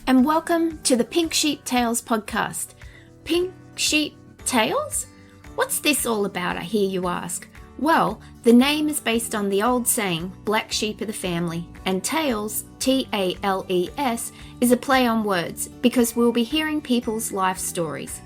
and welcome to the Pink Sheep Tales podcast. Pink Sheep Tales? What's this all about, I hear you ask? Well, the name is based on the old saying, black sheep of the family, and tales, T-A-L-E-S, is a play on words because we'll be hearing people's life stories.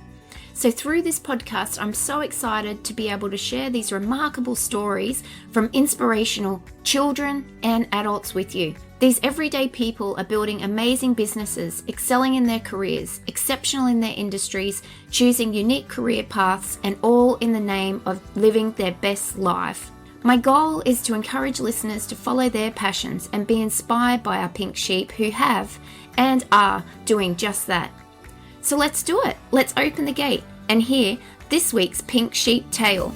So through this podcast, I'm so excited to be able to share these remarkable stories from inspirational children and adults with you. These everyday people are building amazing businesses, excelling in their careers, exceptional in their industries, choosing unique career paths, and all in the name of living their best life. My goal is to encourage listeners to follow their passions and be inspired by our pink sheep who have and are doing just that. So let's do it. Let's open the gate and hear this week's Pink Sheep Tale.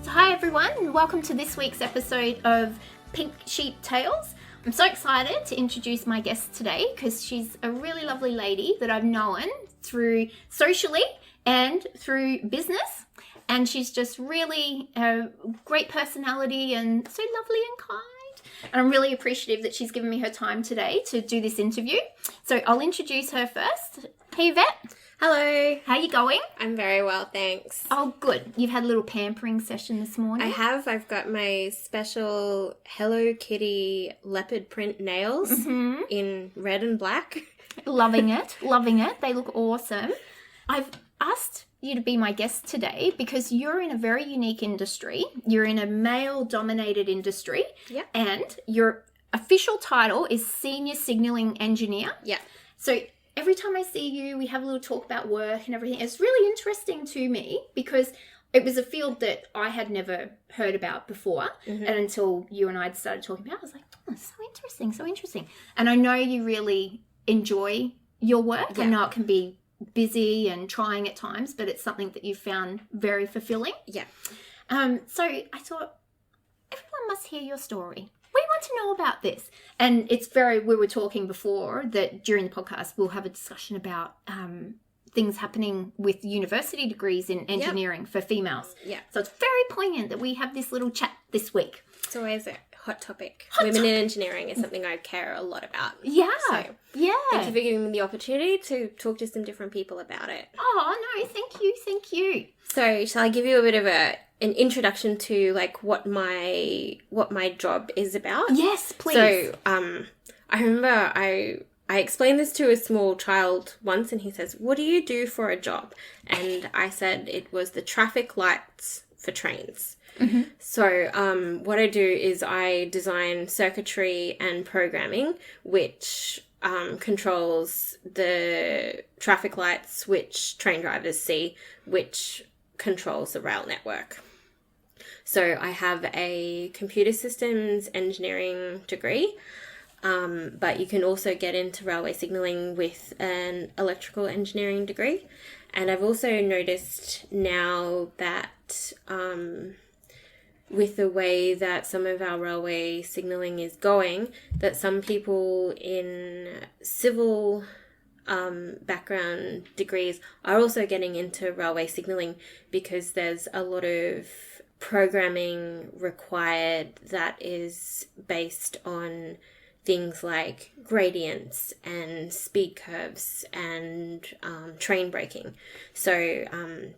So hi everyone, and welcome to this week's episode of Pink Sheep Tales. I'm so excited to introduce my guest today because she's a really lovely lady that I've known through socially and through business. And she's just really a great personality and so lovely and kind. And I'm really appreciative that she's given me her time today to do this interview. So I'll introduce her first. Hey, Yvette. Hello. How you going? I'm very well, thanks. Oh, good. You've had a little pampering session this morning. I have. I've got my special Hello Kitty leopard print nails in red and black. Loving it. Loving it. They look awesome. I've asked you to be my guest today because you're in a very unique industry. You're in a male-dominated industry. Yeah. And your official title is Senior Signaling Engineer. Yeah. So every time I see you, we have a little talk about work and everything. It's really interesting to me because it was a field that I had never heard about before. And until you and I had started talking about it, I was like, oh, so interesting, so interesting. And I know you really enjoy your work. Yeah. I know it can be busy and trying at times, but it's something that you found very fulfilling. Yeah. So I thought, everyone must hear your story. We want to know about this. And we were talking before that during the podcast, we'll have a discussion about things happening with university degrees in engineering for females. Yeah. So it's very poignant that we have this little chat this week. It's always a hot topic. Women in engineering is something I care a lot about. Yeah. So yeah. thank you for giving me the opportunity to talk to some different people about it. Oh, no, thank you. Thank you. So shall I give you a bit of an introduction to like what my job is about? Yes, please. So I remember I explained this to a small child once and he says, what do you do for a job? And I said it was the traffic lights for trains. So what I do is I design circuitry and programming, which controls the traffic lights which train drivers see, which controls the rail network. So I have a computer systems engineering degree, but you can also get into railway signalling with an electrical engineering degree. And I've also noticed now that with the way that some of our railway signalling is going, that some people in civil background degrees are also getting into railway signalling because there's a lot of programming required that is based on things like gradients and speed curves and train braking. So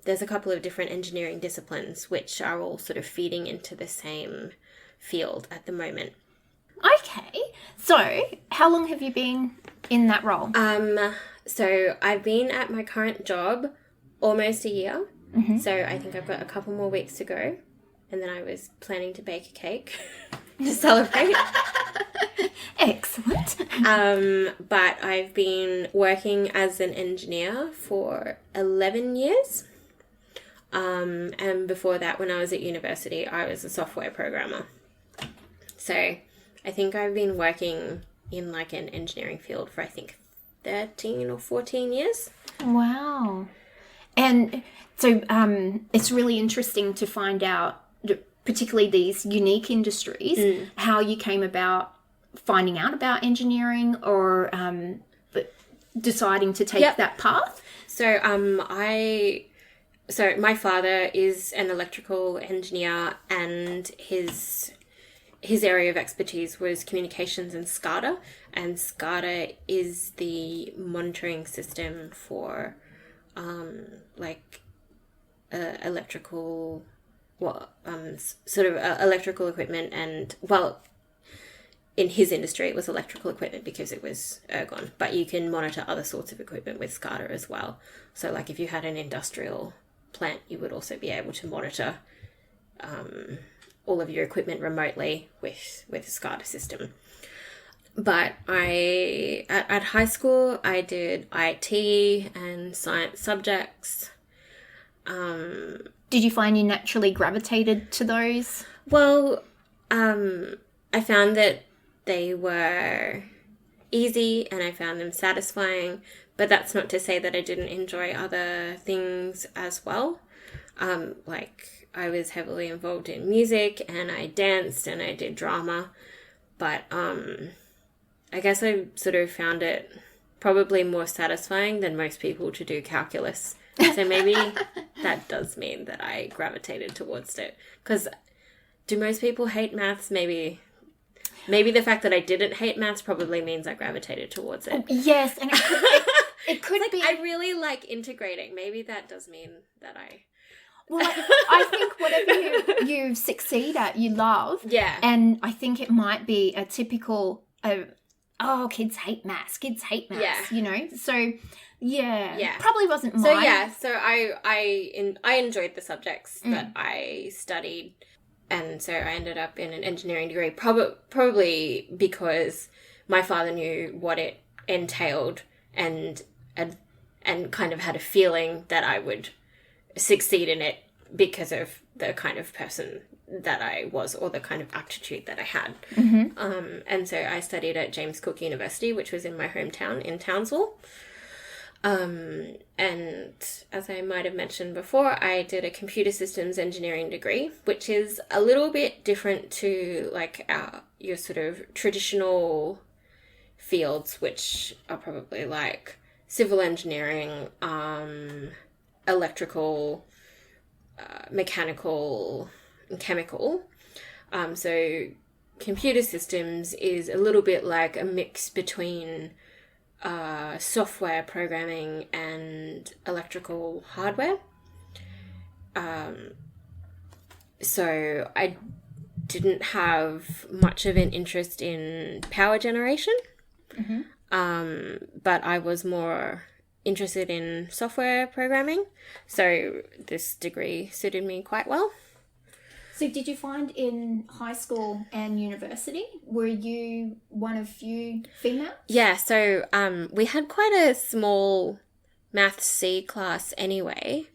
there's a couple of different engineering disciplines which are all sort of feeding into the same field at the moment. Okay. So how long have you been in that role? So I've been at my current job almost a year. So I think I've got a couple more weeks to go. And then I was planning to bake a cake to celebrate. Excellent. But I've been working as an engineer for 11 years. And before that, when I was at university, I was a software programmer. So I think I've been working in like an engineering field for, I think, 13 or 14 years. Wow. And so it's really interesting to find out, particularly these unique industries, how you came about finding out about engineering or deciding to take that path. So I so my father is an electrical engineer, and his area of expertise was communications and SCADA, and SCADA is the monitoring system for electrical, electrical equipment, and in his industry it was electrical equipment because it was ergon, but you can monitor other sorts of equipment with SCADA as well. So like if you had an industrial plant, you would also be able to monitor all of your equipment remotely with a SCADA system. But at high school, I did IT and science subjects. Did you find you naturally gravitated to those? Well, I found that they were easy and I found them satisfying, but that's not to say that I didn't enjoy other things as well. Like I was heavily involved in music and I danced and I did drama, but I guess I sort of found it probably more satisfying than most people to do calculus. So maybe that does mean that I gravitated towards it. Because do most people hate maths? Maybe the fact that I didn't hate maths probably means I gravitated towards it. Yes, and it could like, be. I really like integrating. Maybe that does mean that I... Well, I think whatever you succeed at, you love. Yeah. And I think it might be a typical, kids hate maths. Yeah. You know? So, yeah. Probably wasn't mine. So, yeah. So, I enjoyed the subjects that I studied. And so I ended up in an engineering degree, probably because my father knew what it entailed and kind of had a feeling that I would succeed in it because of the kind of person that I was or the kind of aptitude that I had. Mm-hmm. And so I studied at James Cook University, which was in my hometown in Townsville. And as I might have mentioned before, I did a computer systems engineering degree, which is a little bit different to like your sort of traditional fields, which are probably like civil engineering, electrical, mechanical, and chemical. So computer systems is a little bit like a mix between software programming and electrical hardware. So I didn't have much of an interest in power generation, but I was more interested in software programming. So this degree suited me quite well. So did you find in high school and university, were you one of few females? Yeah, so we had quite a small Maths C class anyway.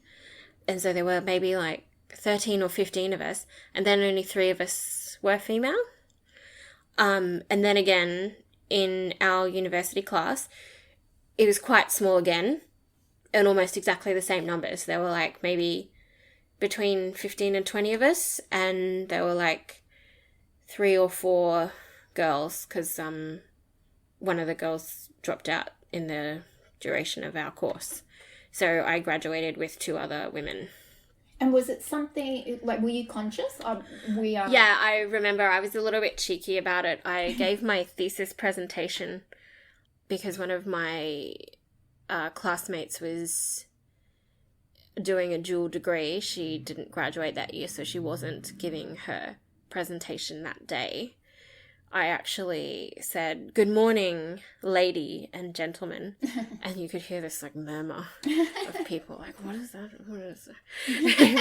And so there were maybe like 13 or 15 of us. And then only 3 of us were female. And then again, in our university class, it was quite small again. And almost exactly the same numbers. There were like maybe between 15 and 20 of us, and there were like 3 or 4 girls because one of the girls dropped out in the duration of our course. So I graduated with 2 other women. And was it something, like, were you conscious? Yeah, I remember I was a little bit cheeky about it. I gave my thesis presentation because one of my classmates was doing a dual degree. She didn't graduate that year, so she wasn't giving her presentation that day. I actually said, "Good morning, lady and gentlemen," and you could hear this like murmur of people like, "What is that? What is that?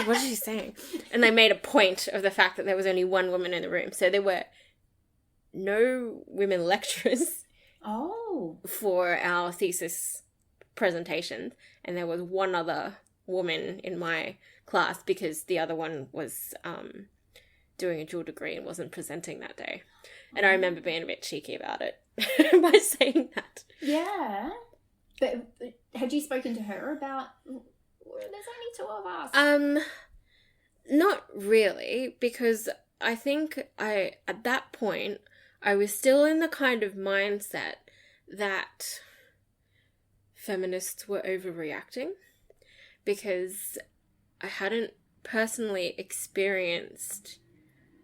What is she saying?" And they made a point of the fact that there was only one woman in the room, so there were no women lecturers for our thesis presentation, and there was one other woman in my class because the other one was doing a dual degree and wasn't presenting that day. And I remember being a bit cheeky about it by saying that. Yeah. But had you spoken to her about, there's only 2 of us? Not really, because I think at that point, I was still in the kind of mindset that feminists were overreacting. Because I hadn't personally experienced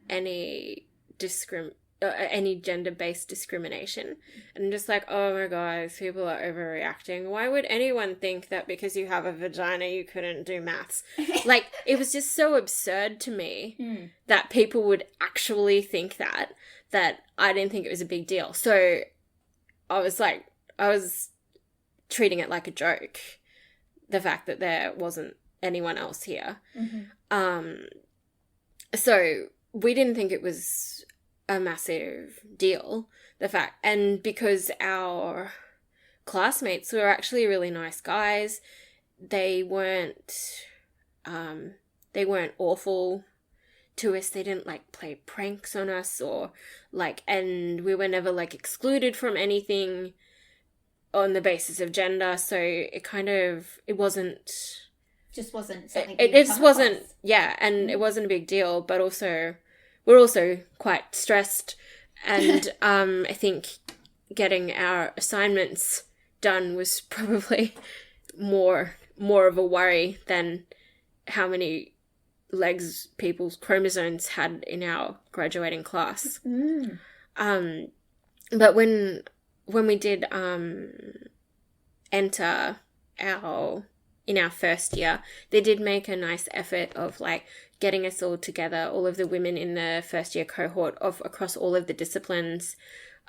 any any gender-based discrimination. And I'm just like, oh my god, people are overreacting. Why would anyone think that because you have a vagina you couldn't do maths? Like, it was just so absurd to me that people would actually think that I didn't think it was a big deal. So I was treating it like a joke, the fact that there wasn't anyone else here. So we didn't think it was a massive deal, the fact, and because our classmates were actually really nice guys, they weren't awful to us. They didn't like play pranks on us or like, and we were never like excluded from anything on the basis of gender. So it wasn't something it just wasn't across. Yeah, and it wasn't a big deal, but also we're also quite stressed, and I think getting our assignments done was probably more of a worry than how many legs people's chromosomes had in our graduating class. But when we did enter in our first year, they did make a nice effort of like getting us all together, all of the women in the first year cohort across all of the disciplines,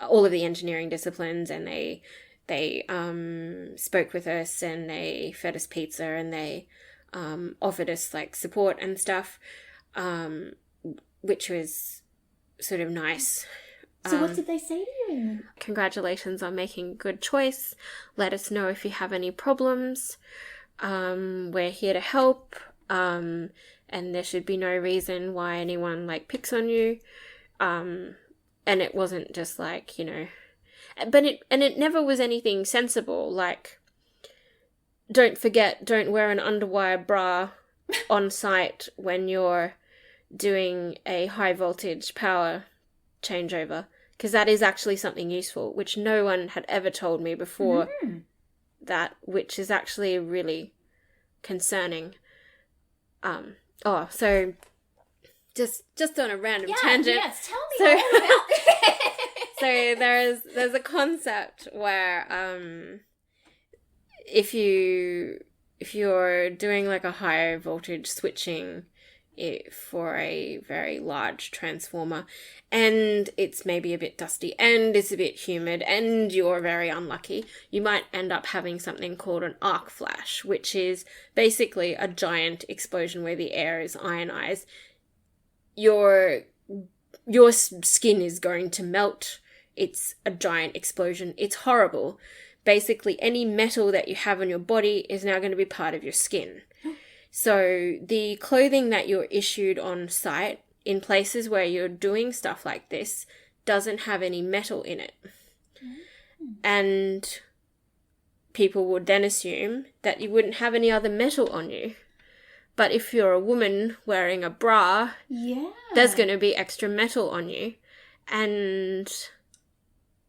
all of the engineering disciplines, and they spoke with us and they fed us pizza and they offered us like support and stuff, which was sort of nice. So what did they say to you? Congratulations on making a good choice. Let us know if you have any problems. We're here to help. And there should be no reason why anyone like picks on you. And it wasn't just like, but it never was anything sensible. Like, don't wear an underwire bra on site when you're doing a high voltage power changeover, because that is actually something useful, which no one had ever told me before that, which is actually really concerning. So just on a random tangent. Yes, tell me all about it. So there's a concept where if you're doing like a high voltage switching for a very large transformer and it's maybe a bit dusty and it's a bit humid and you're very unlucky, you might end up having something called an arc flash, which is basically a giant explosion where the air is ionized. Your skin is going to melt. It's a giant explosion. It's horrible. Basically, any metal that you have on your body is now going to be part of your skin. So the clothing that you're issued on site in places where you're doing stuff like this doesn't have any metal in it. And people would then assume that you wouldn't have any other metal on you. But if you're a woman wearing a bra, there's going to be extra metal on you. And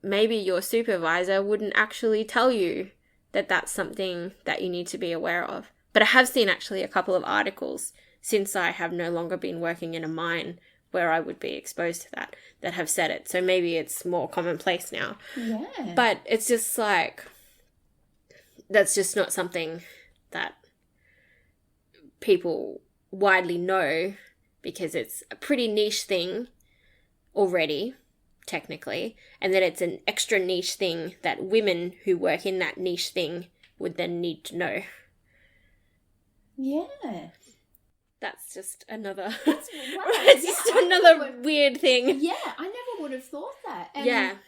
maybe your supervisor wouldn't actually tell you that that's something that you need to be aware of. But I have seen actually a couple of articles since I have no longer been working in a mine where I would be exposed to that have said it. So maybe it's more commonplace now. Yeah. But it's just like, that's just not something that people widely know, because it's a pretty niche thing already, technically. And then it's an extra niche thing that women who work in that niche thing would then need to know. Yeah. That's just another... It's just another weird thing. Yeah, I never would have thought that. And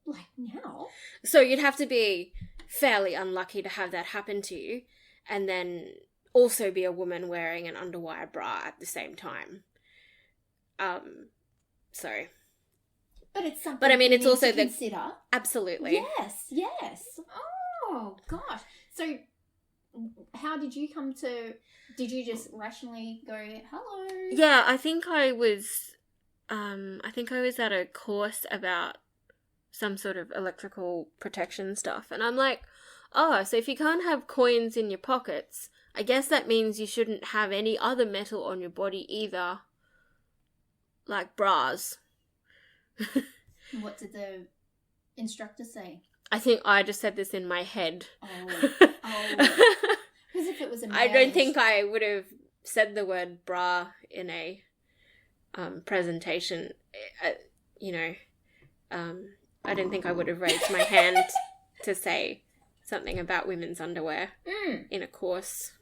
like now. So you'd have to be fairly unlucky to have that happen to you, and then also be a woman wearing an underwire bra at the same time. So... But it's something. But I mean, it's also to consider. Absolutely. Yes. Oh gosh. So, how did you come to? Did you just rationally go, hello? Yeah, I think I was at a course about some sort of electrical protection stuff. And I'm like, oh, so if you can't have coins in your pockets, I guess that means you shouldn't have any other metal on your body either, like bras. What did the instructor say? I think I just said this in my head. Oh. Because if it was a I don't think I would have said the word bra in a presentation. I don't think I would have raised my hand to say something about women's underwear in a course.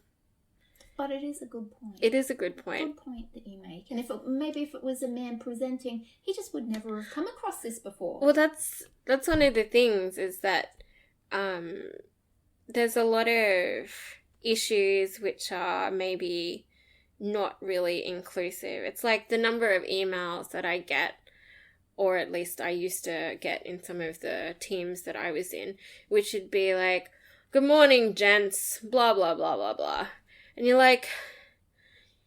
But it is a good point. It is a good point. Good point that you make. And if it was a man presenting, he just would never have come across this before. Well, that's one of the things is that there's a lot of issues which are maybe not really inclusive. It's like the number of emails that I get, or at least I used to get in some of the teams that I was in, which would be like, good morning, gents, blah, blah, blah, blah, blah. And you're like,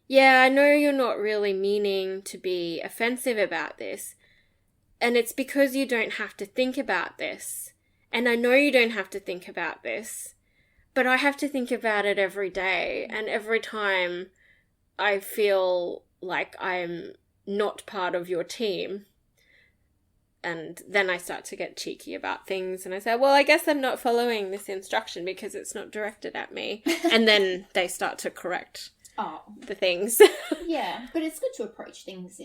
yeah, I know you're not really meaning to be offensive about this. And it's because you don't have to think about this. And I know you don't have to think about this. But I have to think about it every day. And every time I feel like I'm not part of your team. And then I start to get cheeky about things. And I say, well, I guess I'm not following this instruction because it's not directed at me. And then they start to correct the things. Yeah, but it's good to approach things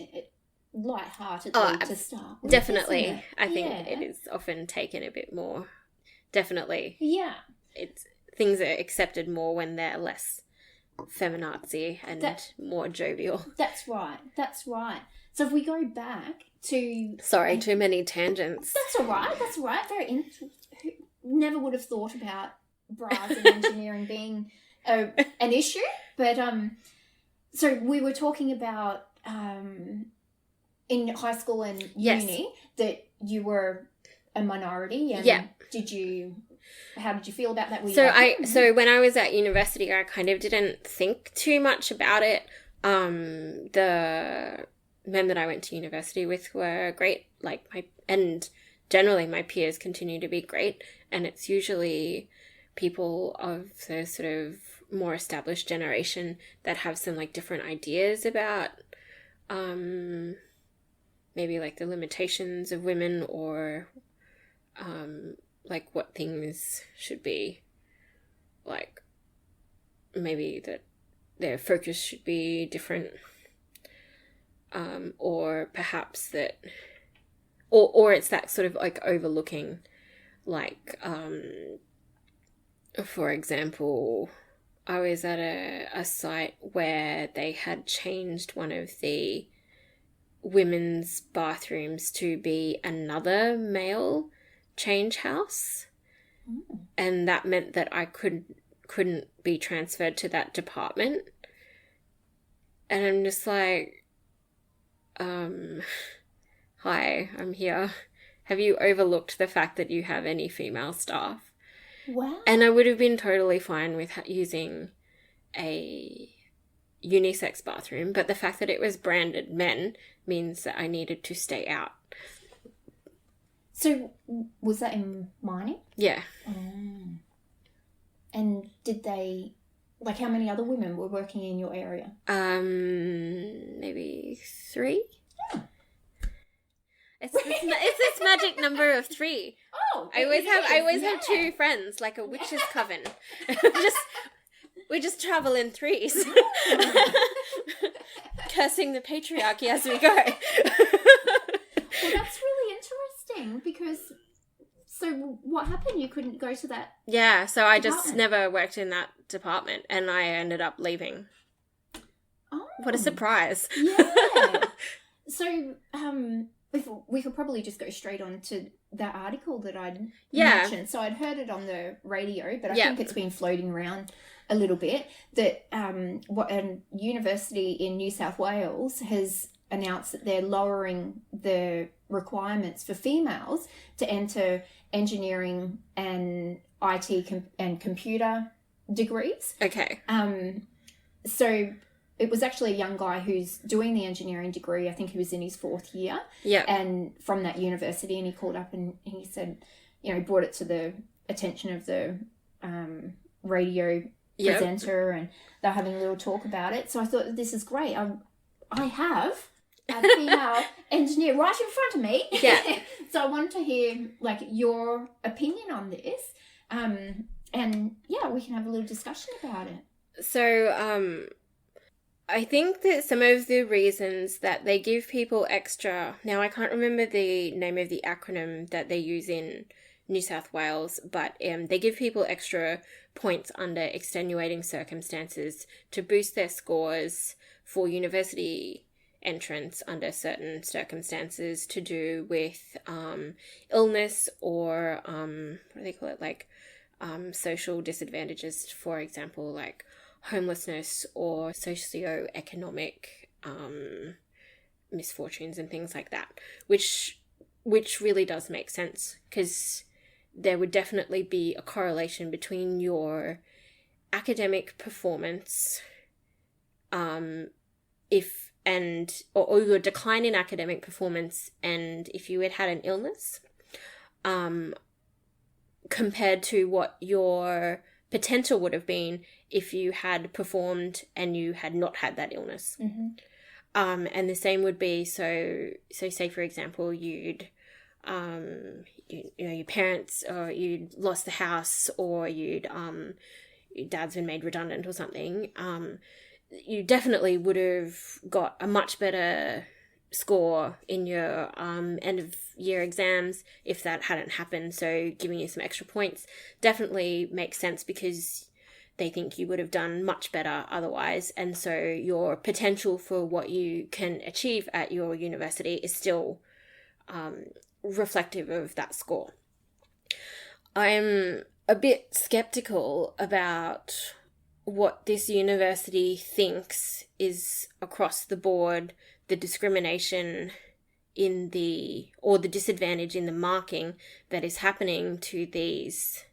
lightheartedly to start with. Definitely. I think it is often taken a bit more. Definitely. Yeah. Things are accepted more when they're less feminazi and more jovial. That's right. So if we go back to... Sorry, too many tangents. That's all right. Very interesting. Never would have thought about bras and engineering being an issue. But so we were talking about in high school and uni that you were a minority. And how did you feel about that? So when I was at university, I kind of didn't think too much about it. The men that I went to university with were great, and generally my peers continue to be great, and it's usually people of the sort of more established generation that have some different ideas about maybe the limitations of women, or what things should be, maybe that their focus should be different. Or perhaps that, or it's that sort of overlooking, for example, I was at a site where they had changed one of the women's bathrooms to be another male change house, and that meant that I couldn't be transferred to that department, and I'm just like, hi, I'm here. Have you overlooked the fact that you have any female staff? Wow. And I would have been totally fine with using a unisex bathroom, but the fact that it was branded men means that I needed to stay out. So, was that in mining? Yeah. And did they... how many other women were working in your area? Maybe 3. Yeah. It's this magic number of 3. Oh, I always have 2 friends, like a witch's coven. We just travel in 3s, cursing the patriarchy as we go. Well, that's really interesting because. So what happened? You couldn't go to that? Yeah, so I just never worked in that department, and I ended up leaving. Oh, what a surprise! Yeah. So, we could probably just go straight on to that article that I'd mentioned. So I'd heard it on the radio, but I think it's been floating around a little bit that a university in New South Wales has announced that they're lowering the requirements for females to enter engineering and IT and computer degrees. Okay. So it was actually a young guy who's doing the engineering degree. I think he was in his 4th year. Yeah. And from that university, and he called up and he said, you know, brought it to the attention of the radio presenter, and they're having a little talk about it. So I thought, this is great. I have a female engineer right in front of me. Yeah. So I wanted to hear like your opinion on this. And yeah, we can have a little discussion about it. So, I think that some of the reasons that they give people extra, now I can't remember the name of the acronym that they use in New South Wales, but they give people extra points under extenuating circumstances to boost their scores for university entrance under certain circumstances to do with illness or what do they call it, like social disadvantages, for example, like homelessness or socioeconomic misfortunes and things like that, which really does make sense, because there would definitely be a correlation between your academic performance or your decline in academic performance, and if you had an illness, compared to what your potential would have been if you had performed and you had not had that illness. Mm-hmm. And the same would be, so say for example, you'd your parents, or you'd lost the house, or your dad's been made redundant or something, you definitely would have got a much better score in your end of year exams if that hadn't happened. So giving you some extra points definitely makes sense, because they think you would have done much better otherwise, and so your potential for what you can achieve at your university is still reflective of that score. I'm a bit skeptical about what this university thinks is across the board the discrimination or the disadvantage in the marking that is happening to these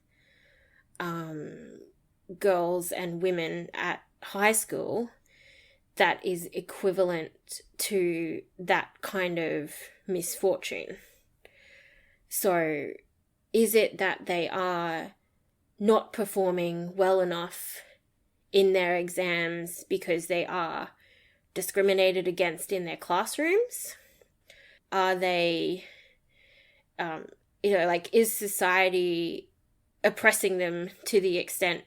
girls and women at high school that is equivalent to that kind of misfortune. So is it that they are not performing well enough in their exams because they are discriminated against in their classrooms? Are they, is society oppressing them to the extent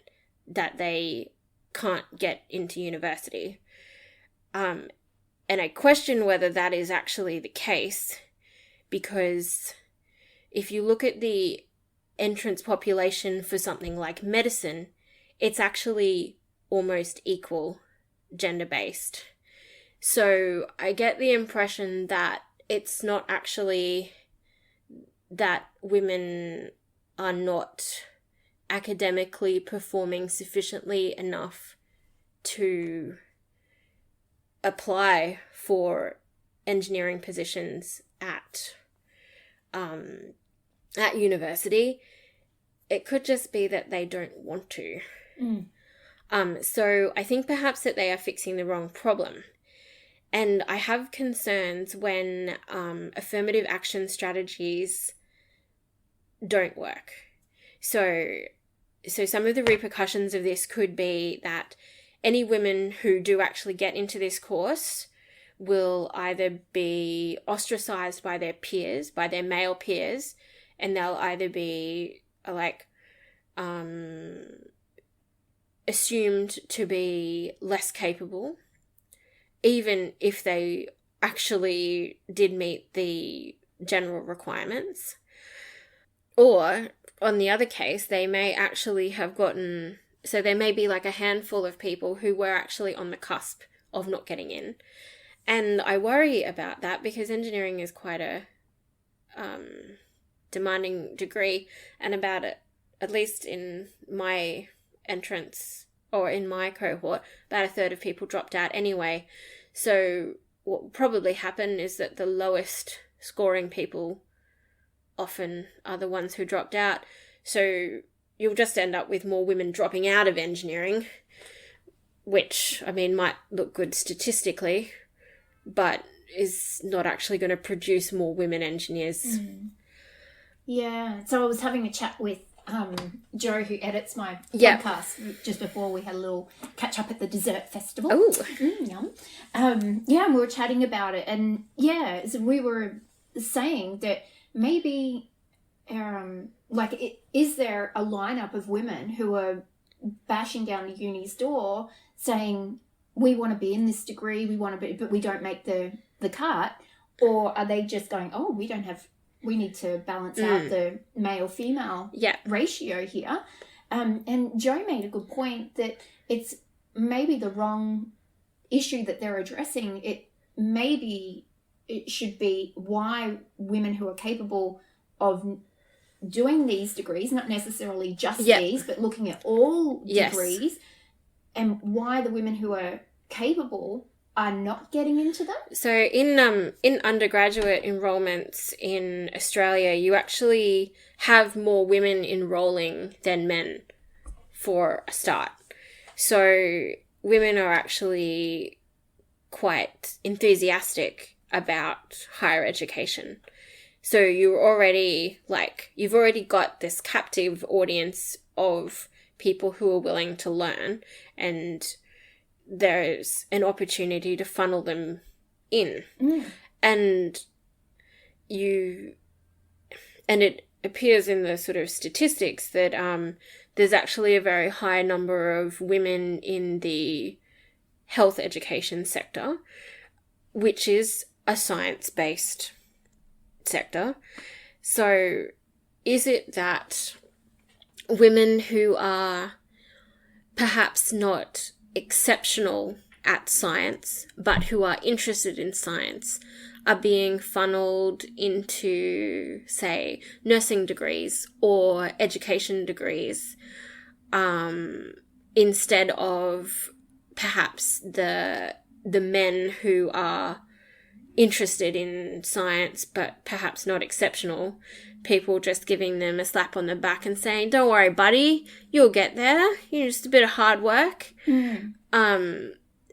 that they can't get into university? And I question whether that is actually the case, because if you look at the entrance population for something like medicine, it's actually almost equal gender-based. So I get the impression that it's not actually that women are not academically performing sufficiently enough to apply for engineering positions at university. It could just be that they don't want to. So I think perhaps that they are fixing the wrong problem. And I have concerns when affirmative action strategies don't work. So some of the repercussions of this could be that any women who do actually get into this course will either be ostracized by their peers, by their male peers, and they'll either be assumed to be less capable, even if they actually did meet the general requirements. Or, on the other case, they may actually have gotten... So there may be like a handful of people who were actually on the cusp of not getting in. And I worry about that, because engineering is quite a demanding degree, and about it, at least in my entrance or in my cohort, about a third of people dropped out anyway. So what will probably happen is that the lowest scoring people often are the ones who dropped out. So you'll just end up with more women dropping out of engineering, which, I mean, might look good statistically, but is not actually going to produce more women engineers. Yeah. So I was having a chat with Joe, who edits my podcast, just before we had a little catch up at the dessert festival. Oh, yum. And we were chatting about it, and so we were saying that maybe, is there a lineup of women who are bashing down the uni's door, saying we want to be in this degree, but we don't make the cut, or are they just going, oh, we need to balance out the male-female ratio here. And Joe made a good point that it's maybe the wrong issue that they're addressing. It should be why women who are capable of doing these degrees, not necessarily just these, but looking at all degrees, and why the women who are capable are not getting into them. So in undergraduate enrollments in Australia, you actually have more women enrolling than men for a start. So women are actually quite enthusiastic about higher education. So you've already got this captive audience of people who are willing to learn, and there's an opportunity to funnel them in. And it appears in the sort of statistics that there's actually a very high number of women in the health education sector, which is a science-based sector. So is it that women who are perhaps not exceptional at science, but who are interested in science, are being funneled into, say, nursing degrees or education degrees, instead of perhaps the men who are interested in science but perhaps not exceptional, people just giving them a slap on the back and saying, don't worry, buddy, you'll get there. You're just a bit of hard work.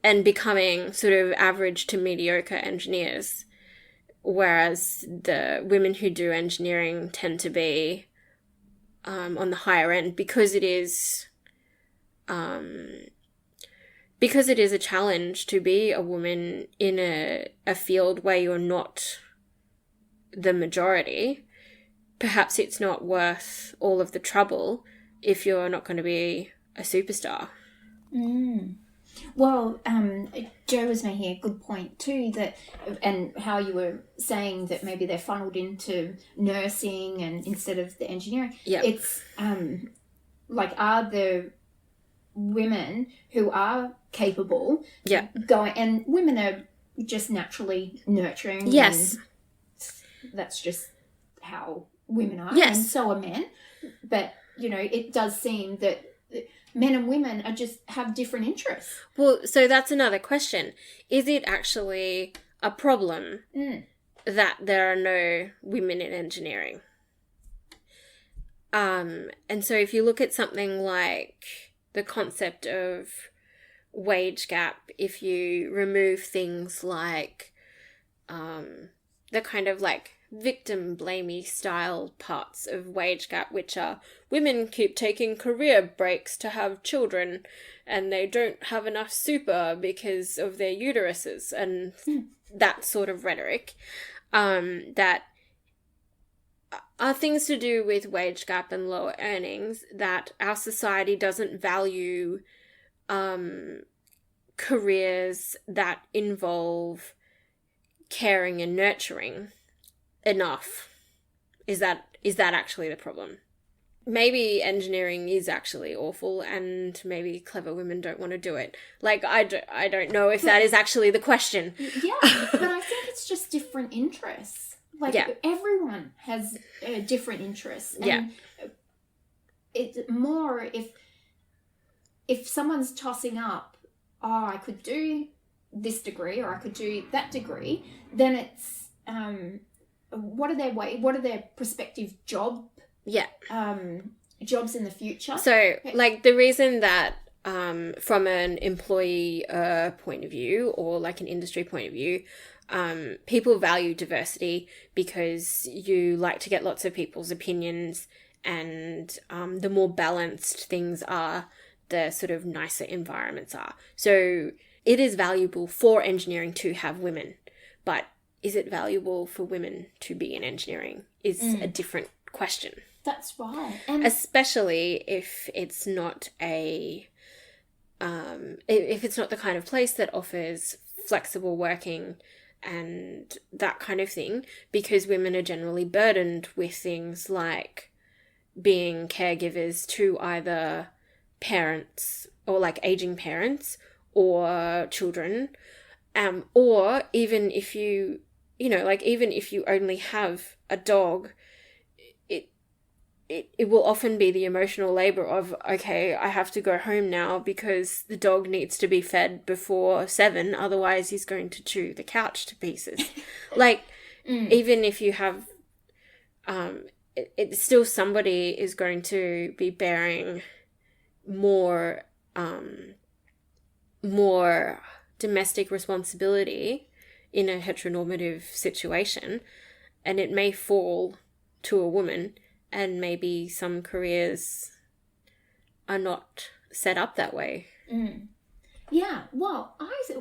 And becoming sort of average to mediocre engineers. Whereas the women who do engineering tend to be on the higher end because it is a challenge to be a woman in a field where you're not the majority. Perhaps it's not worth all of the trouble if you're not going to be a superstar. Well, Joe was making a good point too, and how you were saying that maybe they're funneled into nursing and instead of the engineering. Yeah. It's are the women who are capable going, and women are just naturally nurturing. Yes. That's just how women are. Yes. And so are men. But, it does seem that men and women have different interests. Well, so that's another question. Is it actually a problem that there are no women in engineering? And so if you look at something like the concept of wage gap, if you remove things like the kind of like victim blamey style parts of wage gap, which are women keep taking career breaks to have children and they don't have enough super because of their uteruses and that sort of rhetoric, that are things to do with wage gap and lower earnings, that our society doesn't value careers that involve caring and nurturing enough. Is that actually the problem? Maybe engineering is actually awful and maybe clever women don't want to do it. Like, I don't know if that is actually the question. Yeah, but I think it's just different interests. Like, everyone has different interests. And it's more if someone's tossing up, I could do this degree or I could do that degree, then it's what are their prospective jobs in the future? So, like, the reason that from an employee point of view or like an industry point of view, people value diversity because you like to get lots of people's opinions, and the more balanced things are, the sort of nicer environments are. So it is valuable for engineering to have women, but is it valuable for women to be in engineering is a different question. That's right. And especially if it's not if it's not the kind of place that offers flexible working and that kind of thing, because women are generally burdened with things like being caregivers to either parents or like aging parents or children, or even if you even if you only have a dog, it will often be the emotional labor of, okay, I have to go home now because the dog needs to be fed before 7, otherwise he's going to chew the couch to pieces. Like, even if you have, it's still somebody is going to be bearing more domestic responsibility in a heteronormative situation, and it may fall to a woman. And maybe some careers are not set up that way. Yeah. Well,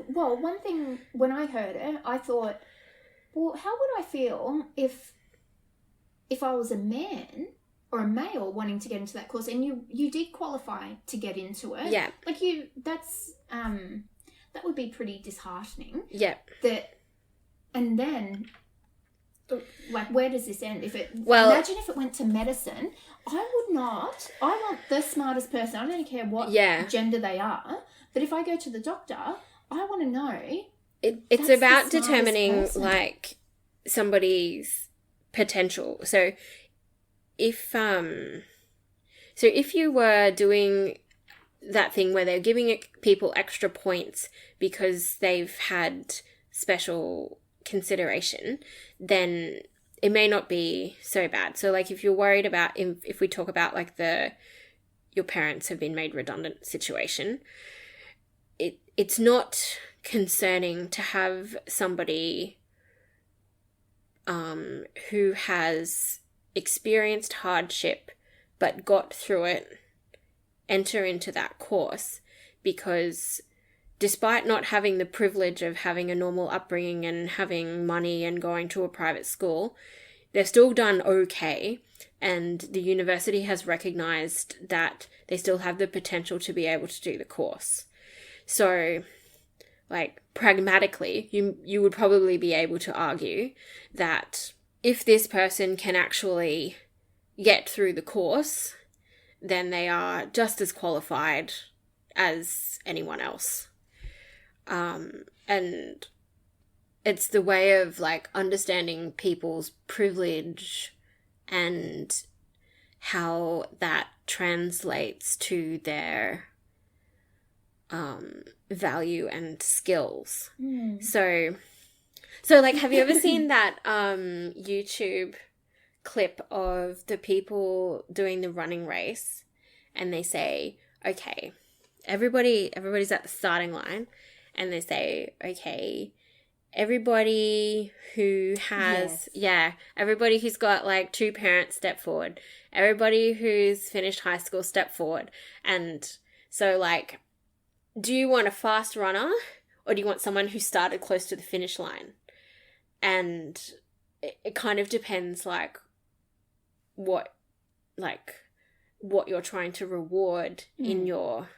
one thing when I heard it, I thought, well, how would I feel if I was a man or a male wanting to get into that course, and you did qualify to get into it? Yeah. Like that would be pretty disheartening. Yeah. And then, like, where does this end? Imagine if it went to medicine. I want the smartest person. I don't care what gender they are. But if I go to the doctor, I want to know. It's about determining person. Like somebody's potential. So if you were doing that thing where they're giving people extra points because they've had special consideration, then it may not be so bad. So like if you're worried about, if we talk about like your parents have been made redundant situation, it's not concerning to have somebody who has experienced hardship but got through it enter into that course, because despite not having the privilege of having a normal upbringing and having money and going to a private school, they've still done okay, and the university has recognised that they still have the potential to be able to do the course. So, like, pragmatically, you would probably be able to argue that if this person can actually get through the course, then they are just as qualified as anyone else. And it's the way of like understanding people's privilege and how that translates to their value and skills. So like, have you ever seen that YouTube clip of the people doing the running race, and they say, okay, everybody's at the starting line, and they say, okay, everybody who has, everybody who's got like 2 parents, step forward. Everybody who's finished high school, step forward. And so like, do you want a fast runner, or do you want someone who started close to the finish line? And it kind of depends like what you're trying to reward in your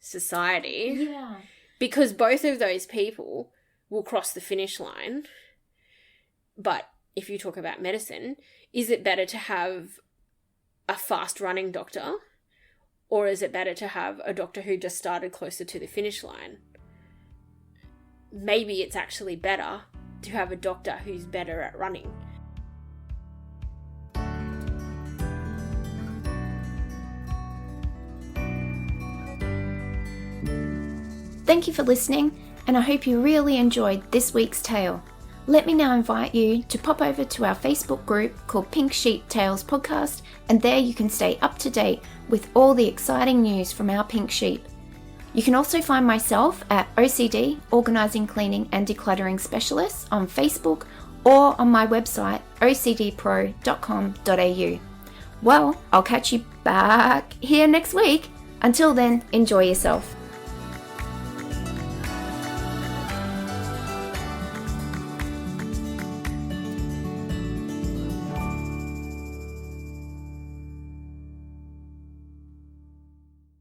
society. Yeah. Because both of those people will cross the finish line. But if you talk about medicine, is it better to have a fast running doctor, or is it better to have a doctor who just started closer to the finish line? Maybe it's actually better to have a doctor who's better at running. Thank you for listening, and I hope you really enjoyed this week's tale. Let me now invite you to pop over to our Facebook group called Pink Sheep Tales Podcast, and there you can stay up to date with all the exciting news from our pink sheep. You can also find myself at OCD, Organising, Cleaning and Decluttering Specialists on Facebook or on my website ocdpro.com.au. Well, I'll catch you back here next week. Until then, enjoy yourself.